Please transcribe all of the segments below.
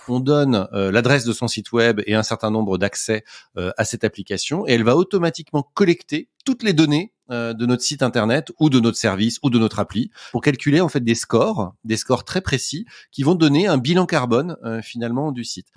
on donne l'adresse de son site web et un certain nombre d'accès à cette application, et elle va automatiquement collecter toutes les données de notre site internet ou de notre service ou de notre appli pour calculer en fait des scores très précis qui vont donner un bilan carbone finalement du site.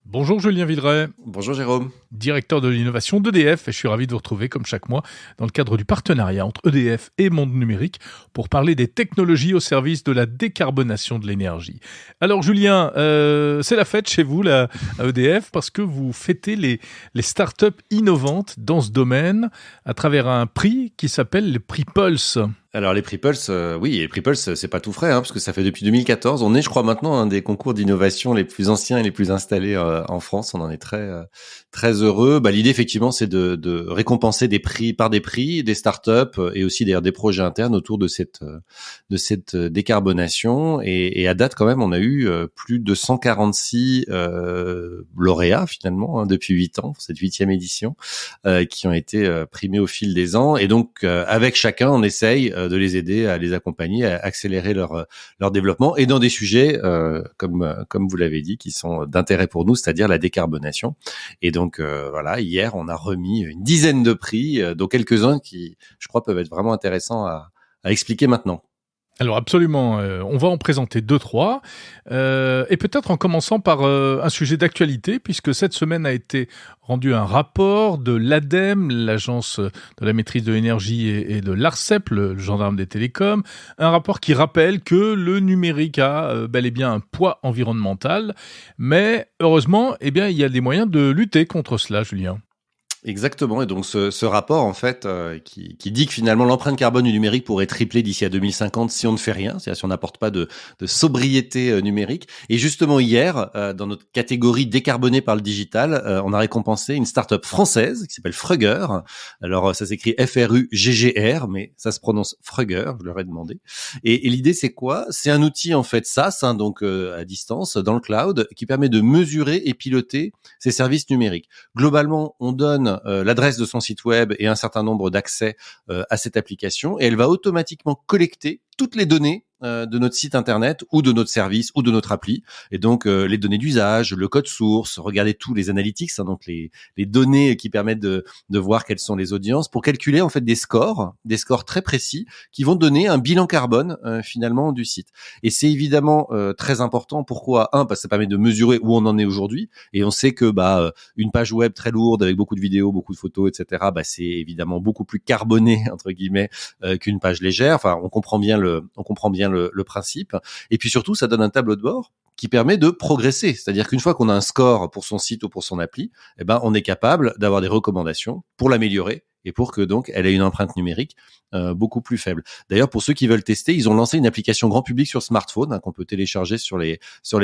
Bonjour Julien Villeray. Bonjour Jérôme. Directeur de l'innovation d'EDF, et je suis ravi de vous retrouver comme chaque mois dans le cadre du partenariat entre EDF et Monde Numérique pour parler des technologies au service de la décarbonation de l'énergie. Alors Julien, c'est la fête chez vous là, à EDF parce que vous fêtez les startups innovantes dans ce domaine à travers un prix qui s'appelle le prix Pulse. Alors les prix Pulse, oui, les prix Pulse, c'est pas tout frais, parce que ça fait depuis 2014. On est, je crois, maintenant un des concours d'innovation les plus anciens et les plus installés en France. On en est très heureux. L'idée, effectivement, c'est de récompenser des prix des startups et aussi d'ailleurs des projets internes autour de cette décarbonation. Et à date, quand même, on a eu plus de 146 lauréats finalement depuis 8 ans, pour cette 8e édition, qui ont été primés au fil des ans. Et donc, avec chacun, on essaye de les aider, à les accompagner, à accélérer leur développement et dans des sujets comme vous l'avez dit, qui sont d'intérêt pour nous, c'est-à-dire la décarbonation. Et donc voilà, hier on a remis une dizaine de prix, dont quelques-uns qui, je crois, peuvent être vraiment intéressants à expliquer maintenant. Alors absolument, on va en présenter 2-3, et peut-être en commençant par un sujet d'actualité, puisque cette semaine a été rendu un rapport de l'ADEME, l'Agence de la maîtrise de l'énergie, et de l'ARCEP, le gendarme des télécoms, un rapport qui rappelle que le numérique a bel et bien un poids environnemental, mais heureusement, il y a des moyens de lutter contre cela, Julien. Exactement, et donc ce rapport en fait qui dit que finalement l'empreinte carbone du numérique pourrait tripler d'ici à 2050 si on ne fait rien, c'est-à-dire si on n'apporte pas de sobriété numérique. Et justement hier, dans notre catégorie décarbonée par le digital, on a récompensé une start-up française qui s'appelle Frugger. Alors ça s'écrit F-R-U-G-G-R, mais ça se prononce Frugger, je leur ai demandé. Et l'idée c'est quoi ? C'est un outil en fait SaaS, donc à distance, dans le cloud, qui permet de mesurer et piloter ses services numériques. Globalement, on donne l'adresse de son site web et un certain nombre d'accès à cette application, et elle va automatiquement collecter toutes les données de notre site internet ou de notre service ou de notre appli, et donc les données d'usage, le code source, regarder tous les analytics, donc les données qui permettent de voir quelles sont les audiences, pour calculer en fait des scores très précis qui vont donner un bilan carbone finalement du site. Et c'est évidemment très important. Pourquoi ? Parce que ça permet de mesurer où on en est aujourd'hui, et on sait que une page web très lourde avec beaucoup de vidéos, beaucoup de photos, etc. C'est évidemment beaucoup plus carboné entre guillemets qu'une page légère. Enfin, on comprend bien le principe. Et puis surtout, ça donne un tableau de bord qui permet de progresser. C'est-à-dire qu'une fois qu'on a un score pour son site ou pour son appli, on est capable d'avoir des recommandations pour l'améliorer et pour que donc elle ait une empreinte numérique beaucoup plus faible. D'ailleurs, pour ceux qui veulent tester, ils ont lancé une application grand public sur smartphone qu'on peut télécharger sur les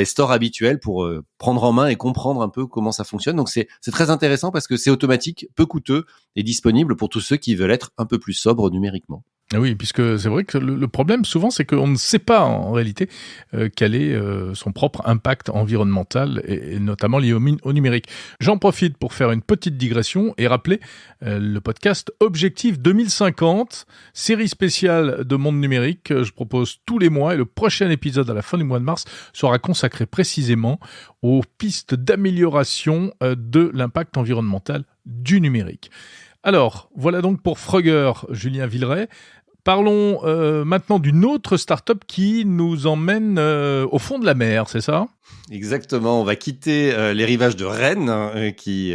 stores habituels pour prendre en main et comprendre un peu comment ça fonctionne. Donc c'est très intéressant parce que c'est automatique, peu coûteux et disponible pour tous ceux qui veulent être un peu plus sobres numériquement. Oui, puisque c'est vrai que le problème souvent, c'est qu'on ne sait pas en réalité quel est son propre impact environnemental et notamment lié au numérique. J'en profite pour faire une petite digression et rappeler le podcast Objectif 2050, série spéciale de Monde Numérique que je propose tous les mois, et le prochain épisode à la fin du mois de mars sera consacré précisément aux pistes d'amélioration de l'impact environnemental du numérique. Alors, voilà donc pour Frugger, Julien Villeray. Parlons maintenant d'une autre start-up qui nous emmène au fond de la mer, c'est ça ? Exactement, on va quitter les rivages de Rennes qui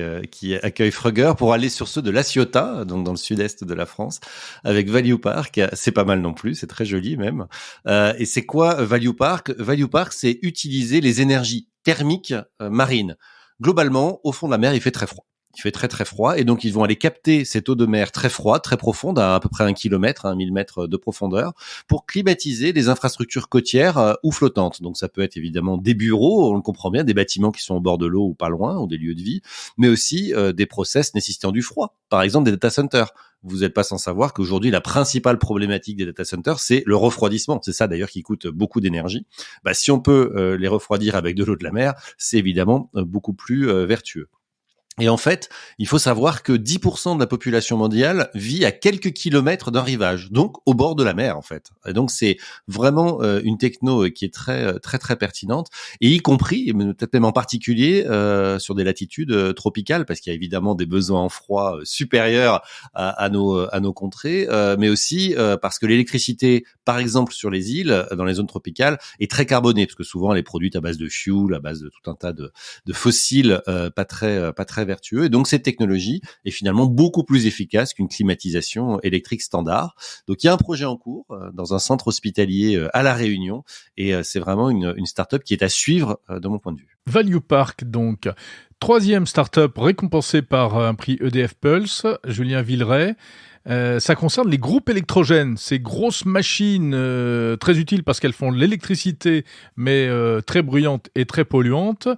accueille Frugger pour aller sur ceux de La Ciotat, donc dans le sud-est de la France, avec Value Park. C'est pas mal non plus, c'est très joli même. Et c'est quoi Value Park ? Value Park, c'est utiliser les énergies thermiques marines. Globalement, au fond de la mer, il fait très froid. Il fait très très froid, et donc ils vont aller capter cette eau de mer très froide, très profonde, à peu près 1 kilomètre, 1000 mètres de profondeur, pour climatiser des infrastructures côtières ou flottantes. Donc ça peut être évidemment des bureaux, on le comprend bien, des bâtiments qui sont au bord de l'eau ou pas loin, ou des lieux de vie, mais aussi des process nécessitant du froid, par exemple des data centers. Vous n'êtes pas sans savoir qu'aujourd'hui, la principale problématique des data centers, c'est le refroidissement. C'est ça d'ailleurs qui coûte beaucoup d'énergie. Si on peut les refroidir avec de l'eau de la mer, c'est évidemment beaucoup plus vertueux. Et en fait, il faut savoir que 10% de la population mondiale vit à quelques kilomètres d'un rivage, donc au bord de la mer en fait. Et donc c'est vraiment une techno qui est très pertinente, et y compris, et peut-être même en particulier sur des latitudes tropicales, parce qu'il y a évidemment des besoins en froid supérieurs à nos contrées, mais aussi parce que l'électricité, par exemple sur les îles, dans les zones tropicales, est très carbonée, parce que souvent elle est produite à base de fuel, à base de tout un tas de fossiles pas très vertueux. Et donc cette technologie est finalement beaucoup plus efficace qu'une climatisation électrique standard. Donc il y a un projet en cours dans un centre hospitalier à La Réunion, et c'est vraiment une start-up qui est à suivre de mon point de vue. Value Park, donc. Troisième start-up récompensée par un prix EDF Pulse, Julien Villeray. Ça concerne les groupes électrogènes, ces grosses machines très utiles parce qu'elles font de l'électricité, mais très bruyantes et très polluantes.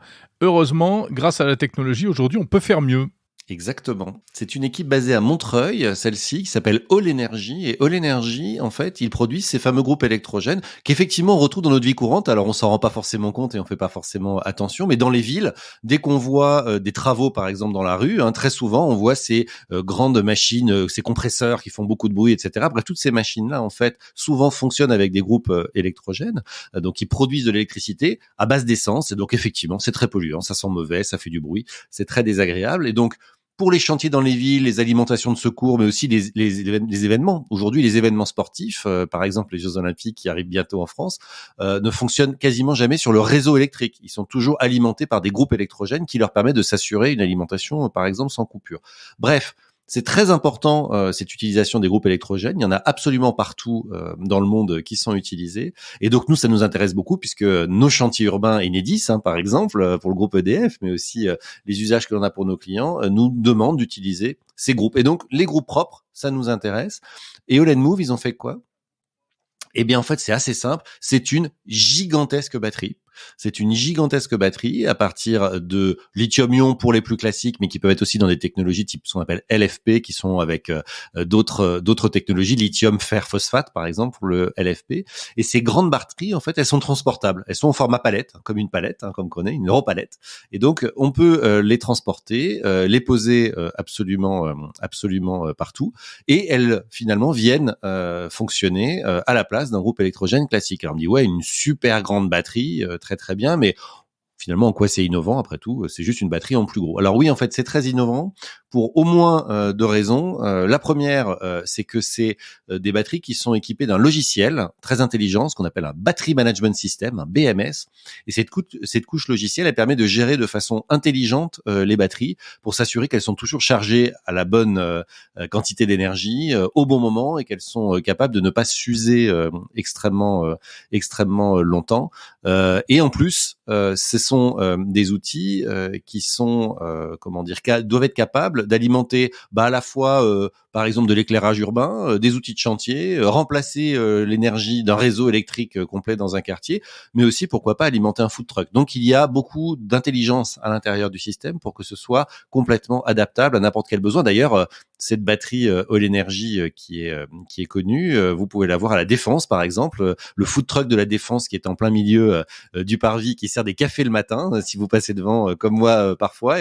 Heureusement, grâce à la technologie, aujourd'hui, on peut faire mieux. Exactement. C'est une équipe basée à Montreuil, celle-ci, qui s'appelle All Energy. Et All Energy, en fait, ils produisent ces fameux groupes électrogènes qu'effectivement on retrouve dans notre vie courante. Alors on s'en rend pas forcément compte et on fait pas forcément attention, mais dans les villes, dès qu'on voit des travaux, par exemple dans la rue, très souvent on voit ces grandes machines, ces compresseurs qui font beaucoup de bruit, etc. Bref, toutes ces machines-là, en fait, souvent fonctionnent avec des groupes électrogènes, donc ils produisent de l'électricité à base d'essence. Et donc effectivement, c'est très polluant, ça sent mauvais, ça fait du bruit, c'est très désagréable. Et donc pour les chantiers dans les villes, les alimentations de secours, mais aussi les événements. Aujourd'hui, les événements sportifs, par exemple les Jeux Olympiques qui arrivent bientôt en France, ne fonctionnent quasiment jamais sur le réseau électrique. Ils sont toujours alimentés par des groupes électrogènes qui leur permettent de s'assurer une alimentation, par exemple, sans coupure. Bref, c'est très important cette utilisation des groupes électrogènes. Il y en a absolument partout dans le monde qui sont utilisés. Et donc nous, ça nous intéresse beaucoup puisque nos chantiers urbains Enedis, par exemple, pour le groupe EDF, mais aussi les usages que l'on a pour nos clients, nous demandent d'utiliser ces groupes. Et donc les groupes propres, ça nous intéresse. Et All Move, ils ont fait quoi? Eh bien, en fait, c'est assez simple. C'est une gigantesque batterie. C'est une gigantesque batterie à partir de lithium-ion pour les plus classiques, mais qui peuvent être aussi dans des technologies type ce qu'on appelle LFP, qui sont avec d'autres technologies, lithium, fer, phosphate, par exemple, pour le LFP. Et ces grandes batteries, en fait, elles sont transportables. Elles sont au format palette, comme une palette, comme on connaît, une europalette. Et donc, on peut les transporter, les poser absolument partout, et elles finalement viennent fonctionner à la place d'un groupe électrogène classique. Alors on me dit ouais, une super grande batterie, très bien, mais finalement, en quoi c'est innovant après tout? C'est juste une batterie en plus gros. Alors oui, en fait, c'est très innovant pour au moins deux raisons. La première, c'est que c'est des batteries qui sont équipées d'un logiciel très intelligent, ce qu'on appelle un Battery Management System, un BMS. Et cette couche logicielle, elle permet de gérer de façon intelligente les batteries pour s'assurer qu'elles sont toujours chargées à la bonne quantité d'énergie au bon moment, et qu'elles sont capables de ne pas s'user extrêmement longtemps. Et en plus, ce sont des outils qui sont doivent être capables d'alimenter à la fois par exemple de l'éclairage urbain, des outils de chantier, remplacer l'énergie d'un réseau électrique complet dans un quartier, mais aussi pourquoi pas alimenter un food truck. Donc il y a beaucoup d'intelligence à l'intérieur du système pour que ce soit complètement adaptable à n'importe quel besoin. D'ailleurs, cette batterie All Energy qui est connue, vous pouvez la voir à la Défense par exemple, le food truck de la Défense qui est en plein milieu du parvis, qui sert des cafés le matin. Si vous passez devant comme moi parfois,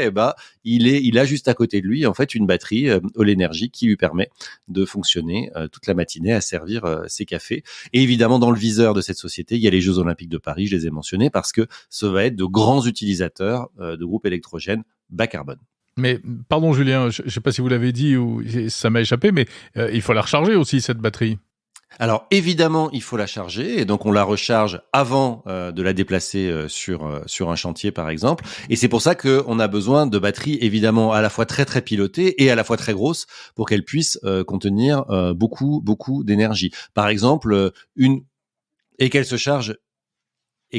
il a juste à côté de lui en fait une batterie All Energy qui lui permet de fonctionner toute la matinée à servir ses cafés. Et évidemment, dans le viseur de cette société, il y a les Jeux Olympiques de Paris, je les ai mentionnés parce que ça va être de grands utilisateurs de groupes électrogènes bas carbone. Mais pardon Julien, je ne sais pas si vous l'avez dit ou ça m'a échappé, mais il faut la recharger aussi cette batterie. Alors évidemment, il faut la charger, et donc on la recharge avant de la déplacer sur un chantier par exemple. Et c'est pour ça qu'on a besoin de batteries évidemment à la fois très pilotées et à la fois très grosses pour qu'elles puissent contenir beaucoup d'énergie. Par exemple, et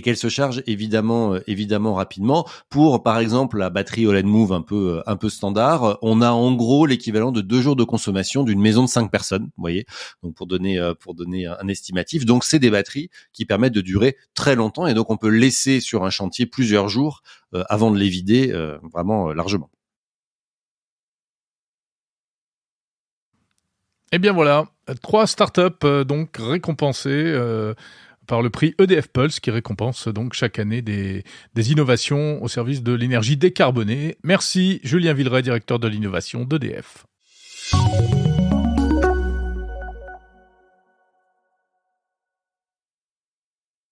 qu'elles se chargent évidemment rapidement. Pour par exemple la batterie All Move un peu standard, on a en gros l'équivalent de 2 jours de consommation d'une maison de 5 personnes, vous voyez. Donc pour donner un estimatif, donc c'est des batteries qui permettent de durer très longtemps, et donc on peut laisser sur un chantier plusieurs jours avant de les vider vraiment largement. Eh bien voilà, 3 startups donc récompensées par le prix EDF Pulse qui récompense donc chaque année des innovations au service de l'énergie décarbonée. Merci Julien Villeray, directeur de l'innovation d'EDF.